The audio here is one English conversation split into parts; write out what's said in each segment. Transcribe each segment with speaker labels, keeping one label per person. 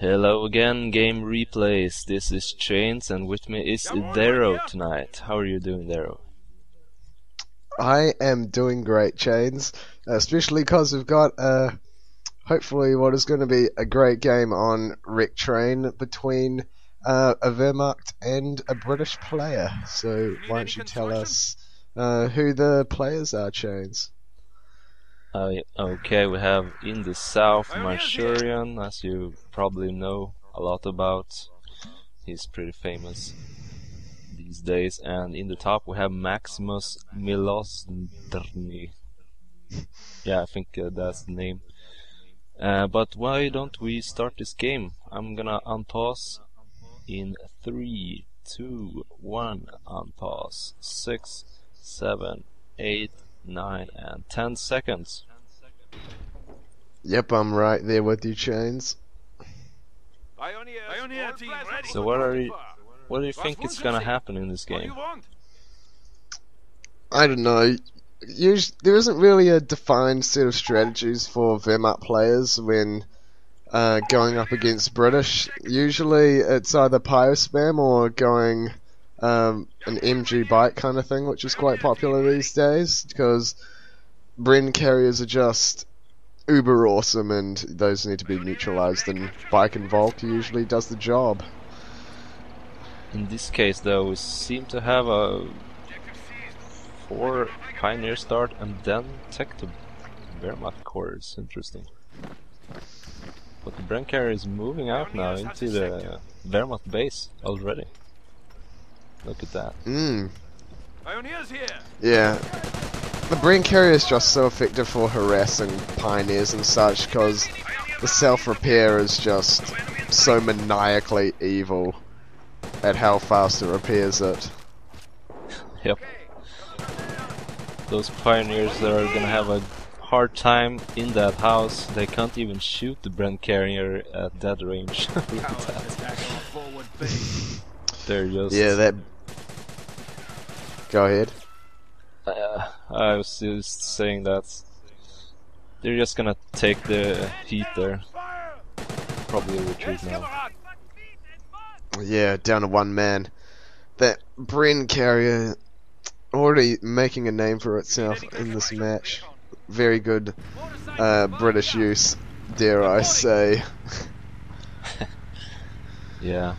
Speaker 1: Hello again, Game Replays. This is Chains, and with me is Dero tonight. How are you doing, Dero?
Speaker 2: I am doing great, Chains, especially because we've got hopefully what is going to be a great game on Wrecken Train between a Wehrmacht and a British player. So why don't you tell us who the players are, Chains?
Speaker 1: Okay, we have in the south Manchurian, as you probably know a lot about. He's pretty famous these days. And in the top we have Maximus Milosdrny. Yeah, I think that's the name. But why don't we start this game? I'm gonna unpause in 3, 2, 1, unpause. 6, 7, 8, 9, and 10 seconds.
Speaker 2: Yep, I'm right there with you, Chains.
Speaker 1: So what do you think is gonna happen in this game?
Speaker 2: I don't know. There isn't really a defined set of strategies for Wehrmacht players when going up against British. Usually it's either pyro spam or going an MG bike kind of thing, which is quite popular these days because Bren carriers are just uber awesome and those need to be neutralized, and bike and Volk usually does the job.
Speaker 1: In this case though, we seem to have a 4 pioneer start and then tech to Wehrmacht cores. Interesting. But the Bren carrier is moving out now into the Wehrmacht base already. Look at that.
Speaker 2: Yeah. The Bren carrier is just so effective for harassing pioneers and such because the self-repair is just so maniacally evil at how fast it repairs it.
Speaker 1: Yep. Those pioneers that are gonna have a hard time in that house. They can't even shoot the Bren carrier at that range. Look at that. They're just...
Speaker 2: Yeah, that... Go ahead.
Speaker 1: I was just saying that they're just gonna take the heat there. Probably retreat now.
Speaker 2: Yeah, down to one man. That Bren carrier already making a name for itself in this match. Very good British use, dare I say.
Speaker 1: Yeah.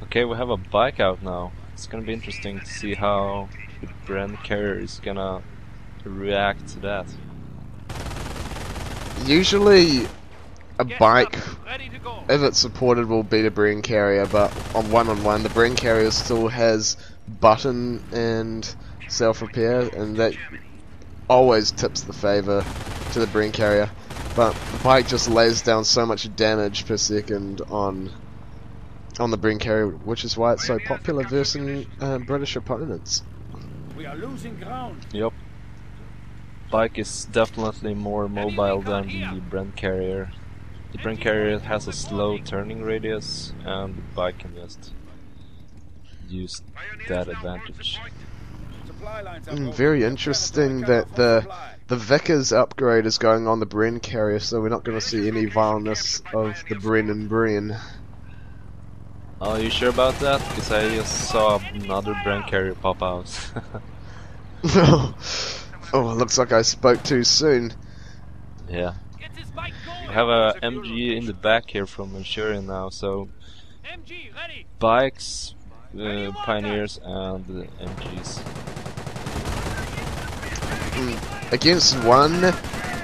Speaker 1: Okay, we have a bike out now. It's gonna be interesting to see how the Bren carrier is gonna react to that.
Speaker 2: Usually a bike, if it's supported, will beat a Bren carrier, but on one-on-one the Bren carrier still has button and self-repair, and that always tips the favour to the Bren carrier. But the bike just lays down so much damage per second on the Bren carrier, which is why it's so popular versus British opponents.
Speaker 3: We are losing ground.
Speaker 1: Yep. Bike is definitely more mobile than the Bren carrier. The Bren carrier has a slow turning radius, and the bike can just use that advantage.
Speaker 2: Very interesting that the Vickers upgrade is going on the Bren carrier, so we're not going to see any vileness of the Bren and Bren.
Speaker 1: Are you sure about that? Because I just saw another Bren carrier pop out.
Speaker 2: Oh, it looks like I spoke too soon.
Speaker 1: Yeah. We have a MG in the back here from Manchurian now, so bikes, pioneers, and MGs.
Speaker 2: Against one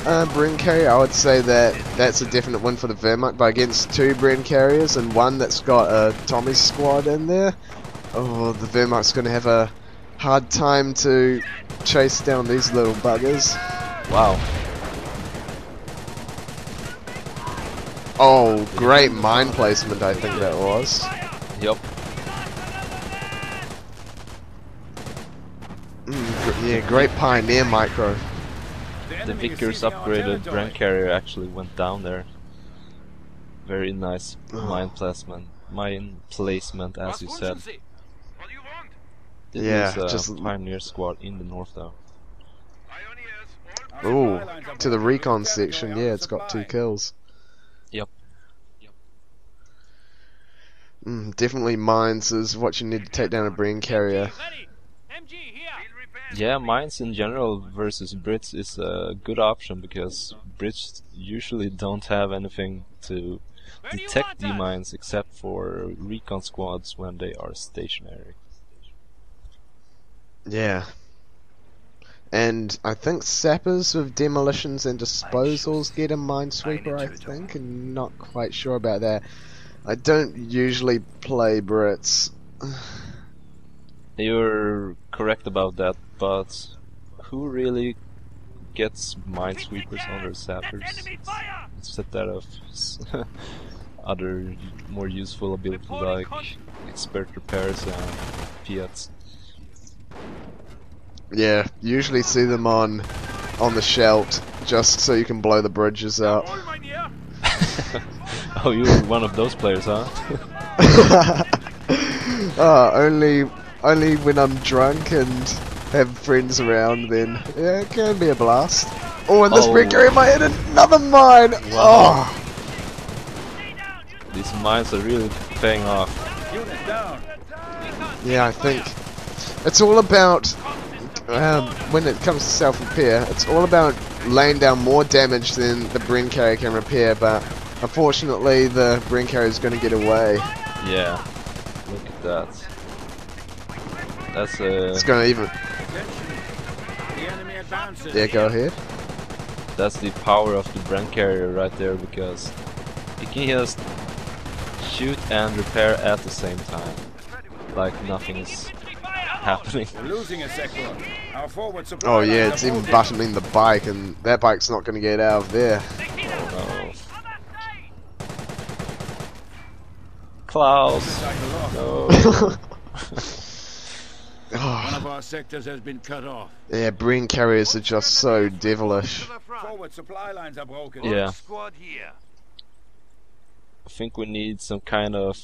Speaker 2: Bren carrier, I would say that that's a definite win for the Wehrmacht, but against two Bren carriers and one that's got a Tommy squad in there, oh, the Wehrmacht's going to have a hard time to chase down these little buggers.
Speaker 1: Wow.
Speaker 2: Oh, great mine placement, I think that was.
Speaker 1: Yep.
Speaker 2: Yeah, great pioneer micro.
Speaker 1: The Vickers upgraded Bren carrier actually went down there. Very nice mine placement, as you said.
Speaker 2: Yeah,
Speaker 1: It is
Speaker 2: just
Speaker 1: a pioneer squad in the north though.
Speaker 2: Ooh, to the recon section, yeah, it's got 2 kills.
Speaker 1: Yep.
Speaker 2: Definitely mines is what you need to take down a brain carrier.
Speaker 1: Yeah, mines in general versus Brits is a good option because Brits usually don't have anything to detect the mines except for recon squads when they are stationary.
Speaker 2: Yeah. And I think sappers with demolitions and disposals get a minesweeper, I think, and not quite sure about that. I don't usually play Brits.
Speaker 1: You're correct about that, but who really gets minesweepers on their sappers instead of other more useful abilities like expert repairs and Fiats?
Speaker 2: Yeah, usually see them on the Scheldt, just so you can blow the bridges up.
Speaker 1: Oh, you're one of those players, huh?
Speaker 2: Only when I'm drunk and have friends around, then yeah, it can be a blast. Oh, and this brick area might hit another mine.
Speaker 1: Wow.
Speaker 2: Oh,
Speaker 1: These mines are really paying off.
Speaker 2: yeah, I think it's all about when it comes to self-repair. It's all about laying down more damage than the brain carrier can repair, but unfortunately, the brain carrier is going to get away.
Speaker 1: Yeah, look at that. That's
Speaker 2: It's going to even. Yeah, go ahead.
Speaker 1: That's the power of the Brand Carrier right there, because it can just shoot and repair at the same time, like nothing is happening.
Speaker 3: We're losing a sector. Our forward supply
Speaker 2: Oh yeah,
Speaker 3: lines
Speaker 2: it's
Speaker 3: are
Speaker 2: even
Speaker 3: broken.
Speaker 2: buttoning the bike, and that bike's not going to get out of there.
Speaker 1: Oh no. Klaus! No!
Speaker 3: One
Speaker 2: Oh,
Speaker 3: of our sectors has been cut off.
Speaker 2: yeah, brain carriers are just so devilish.
Speaker 3: Forward supply lines are broken.
Speaker 1: Yeah.
Speaker 3: Squad here.
Speaker 1: I think we need some kind of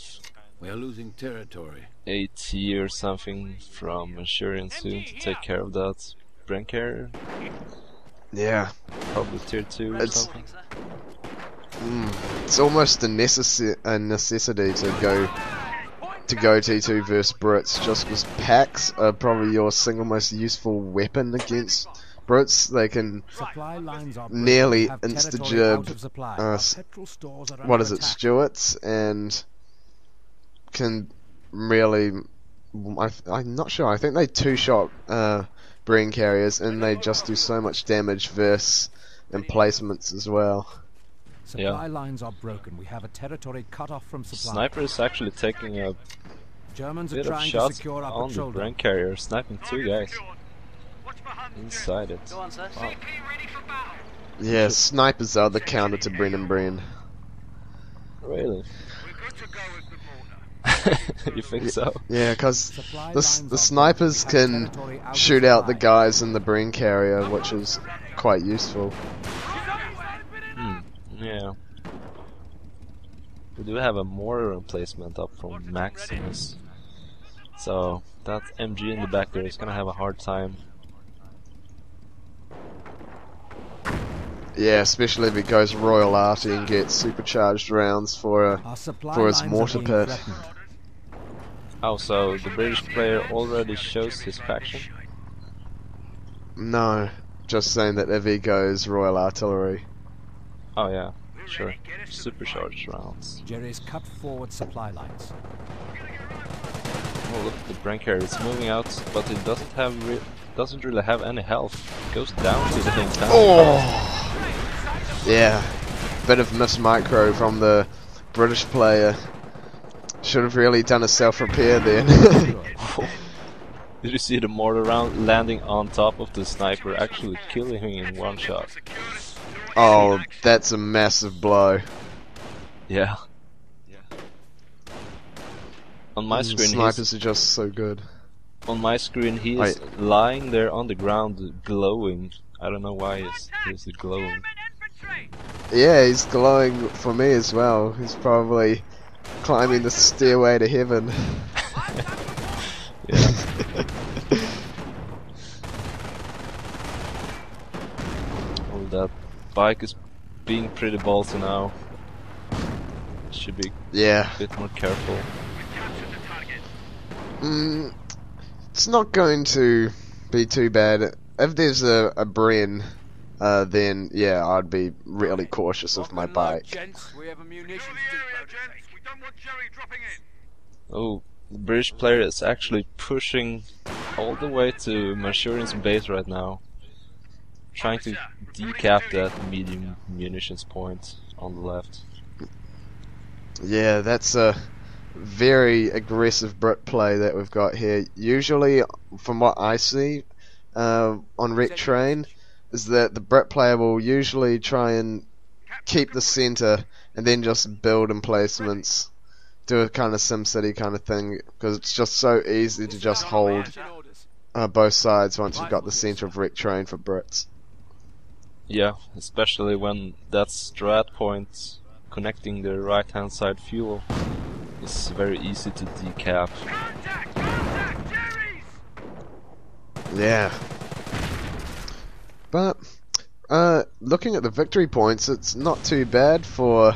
Speaker 3: We are losing territory.
Speaker 1: AT or something from Manchurian soon to take care of that Brand Carrier.
Speaker 2: Yeah,
Speaker 1: Probably tier 2 or
Speaker 2: It's-
Speaker 1: something.
Speaker 2: it's almost a necessity to go T2 versus Brits, just because packs are probably your single most useful weapon against Brits. They can
Speaker 4: Supply lines are
Speaker 2: nearly
Speaker 4: broken. We have territory
Speaker 2: insta-jib,
Speaker 4: out of supply.
Speaker 2: uh,
Speaker 4: Our
Speaker 2: s-
Speaker 4: petrol stores are
Speaker 2: what
Speaker 4: under
Speaker 2: is it,
Speaker 4: attack.
Speaker 2: Stuarts, and can really. I'm not sure. I think they two-shot brain carriers, and they just do so much damage versus emplacements as well.
Speaker 4: Supply
Speaker 1: Yeah.
Speaker 4: lines are broken. We have a territory cut off from supply.
Speaker 1: Sniper is actually taking a
Speaker 4: Germans are
Speaker 1: bit of
Speaker 4: trying to
Speaker 1: shots
Speaker 4: secure our
Speaker 1: on the
Speaker 4: patrol.
Speaker 1: Brand Carrier, sniping 2 guys inside it. Wow.
Speaker 2: Yeah, snipers are the counter to Bren and Bren.
Speaker 1: Really? You think so?
Speaker 2: Yeah, because
Speaker 4: Supply
Speaker 2: the
Speaker 4: lines are
Speaker 2: snipers
Speaker 4: broken. We
Speaker 2: can
Speaker 4: have territory out of
Speaker 2: shoot out the
Speaker 4: supply.
Speaker 2: guys in the brain carrier, which is quite useful.
Speaker 1: Yeah. We do have a mortar replacement up from Maximus. So that MG in the back there is gonna have a hard time.
Speaker 2: Yeah, especially if it goes Royal Arty and gets supercharged rounds for
Speaker 4: Our supply
Speaker 2: for his
Speaker 4: lines
Speaker 2: mortar
Speaker 4: are being
Speaker 2: pit.
Speaker 4: threatened.
Speaker 1: Oh, so the British player already shows his faction?
Speaker 2: No, just saying that if he goes Royal Artillery.
Speaker 1: Oh yeah, sure. Supercharged rounds.
Speaker 4: Jerry's cut forward supply lines.
Speaker 1: Oh look, the Brand Carrier is moving out, but it doesn't really have any health. It goes down to the thing down.
Speaker 2: Oh! Yeah, bit of miss micro from the British player. Should have really done a self-repair then.
Speaker 1: Did you see the mortar round landing on top of the sniper, actually killing him in one shot?
Speaker 2: Oh, that's a massive blow.
Speaker 1: Yeah. On my screen,
Speaker 2: Snipers are just so good.
Speaker 1: he is lying there on the ground, glowing. I don't know why he's glowing.
Speaker 2: Yeah, he's glowing for me as well. He's probably climbing the stairway to heaven.
Speaker 1: Yeah. Oh, that bike is being pretty ballsy now. Should be
Speaker 2: Yeah,
Speaker 1: a bit more careful.
Speaker 2: Mm, it's not going to be too bad. If there's a Bren, then yeah, I'd be really cautious of my bike.
Speaker 3: Gents, we have a munitions
Speaker 5: We don't want Jerry dropping in.
Speaker 1: Oh, the British player is actually pushing all the way to Manchurian's base right now, trying to decap that medium munitions point on the left.
Speaker 2: Yeah, that's a very aggressive Brit play that we've got here. Usually, from what I see on Wreck Train, is that the Brit player will usually try and keep the center and then just build emplacements, do a kind of SimCity kind of thing, because it's just so easy to just hold both sides once you've got the center of Wreck Train for Brits.
Speaker 1: Yeah, especially when that strat point connecting the right hand side fuel is very easy to decap.
Speaker 2: Yeah. But looking at the victory points, it's not too bad for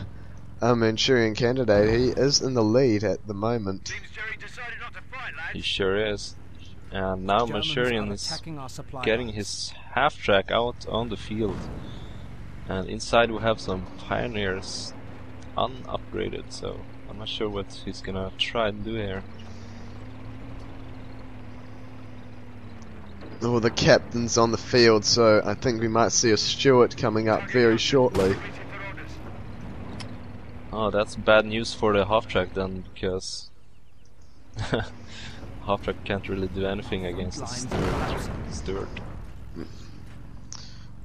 Speaker 2: a Manchurian candidate. He is in the lead at the moment.
Speaker 5: Seems Jerry decided not to fight, lads.
Speaker 1: He sure is. And now
Speaker 4: Germans
Speaker 1: Manchurian
Speaker 4: are
Speaker 1: is
Speaker 4: attacking our supply
Speaker 1: getting
Speaker 4: lines.
Speaker 1: his half track out on the field. And inside we have some pioneers unupgraded, so I'm not sure what he's gonna try and do here.
Speaker 2: Oh, the captain's on the field, so I think we might see a Stewart coming up very shortly.
Speaker 1: Oh, that's bad news for the half track then, because half track can't really do anything against the Stewart.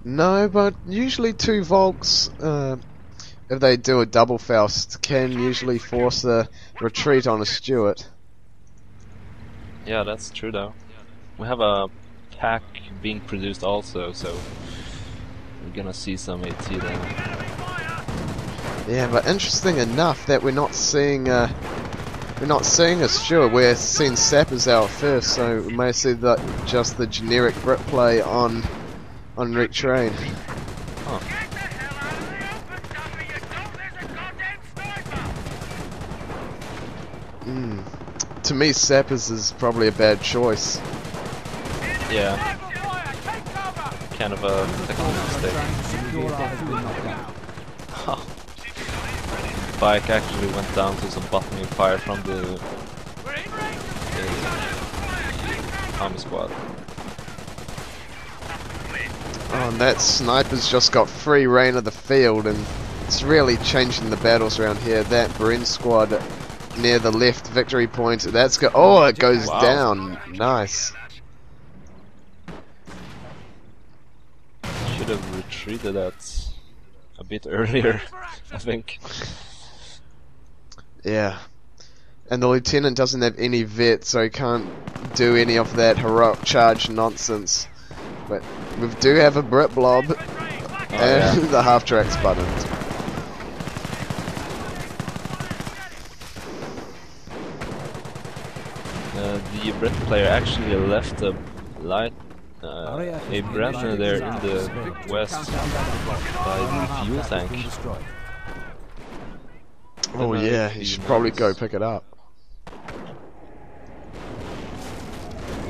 Speaker 2: No, but usually two Volks, if they do a double Faust, can usually force a retreat on a Stewart.
Speaker 1: Yeah, that's true though. We have a pack being produced also, so we're gonna see some AT then.
Speaker 2: Yeah, but interesting enough that we're not seeing a Stewart. We're seeing Sappers out first, so we may see just the generic Brit play on Wreck Train.
Speaker 1: Huh.
Speaker 2: To me, Sappers is probably a bad choice.
Speaker 1: Yeah, kind of a technical mistake.
Speaker 4: Secure has been knocked down.
Speaker 1: Bike actually went down to some bottoming fire from the Comm squad.
Speaker 2: Oh, and that sniper's just got free reign of the field, and it's really changing the battles around here. That Bren squad near the left victory point, that's oh, it goes
Speaker 1: Wow.
Speaker 2: down. Nice.
Speaker 1: Should have retreated that a bit earlier, I think.
Speaker 2: Yeah. And the lieutenant doesn't have any vet, so he can't do any of that heroic charge nonsense. But we do have a Brit blob, and
Speaker 1: yeah.
Speaker 2: the half track's buttoned.
Speaker 1: The Brit player actually left a light a Brenner there in the west by the fuel tank.
Speaker 2: Oh yeah, he should probably go pick it up.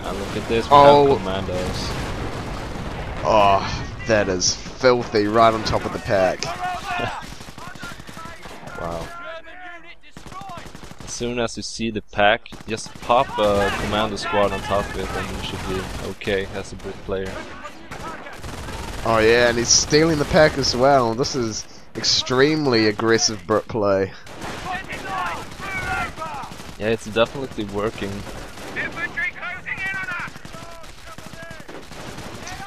Speaker 1: And look at this, we
Speaker 2: Oh.
Speaker 1: have commandos.
Speaker 2: Oh, that is filthy, right on top of the pack.
Speaker 1: Wow. As soon as you see the pack, just pop a commando squad on top of it and you should be okay as a Brit player.
Speaker 2: Oh yeah, and he's stealing the pack as well. This is extremely aggressive Brit play.
Speaker 1: Yeah, it's definitely working.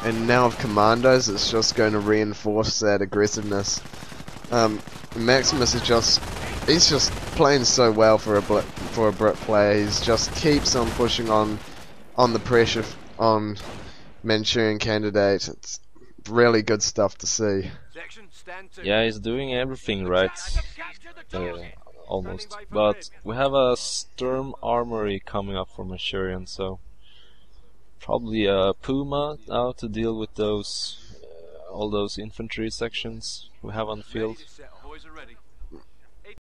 Speaker 2: And now with commandos, it's just going to reinforce that aggressiveness. Maximus is he's just playing so well for a Brit player. He's just keeps on pushing on the pressure on Manchurian candidate. It's really good stuff to see.
Speaker 1: Yeah, he's doing everything right. Almost. But we have a Sturm Armory coming up for Manchurian, so probably a Puma now to deal with those all those infantry sections we have on the field.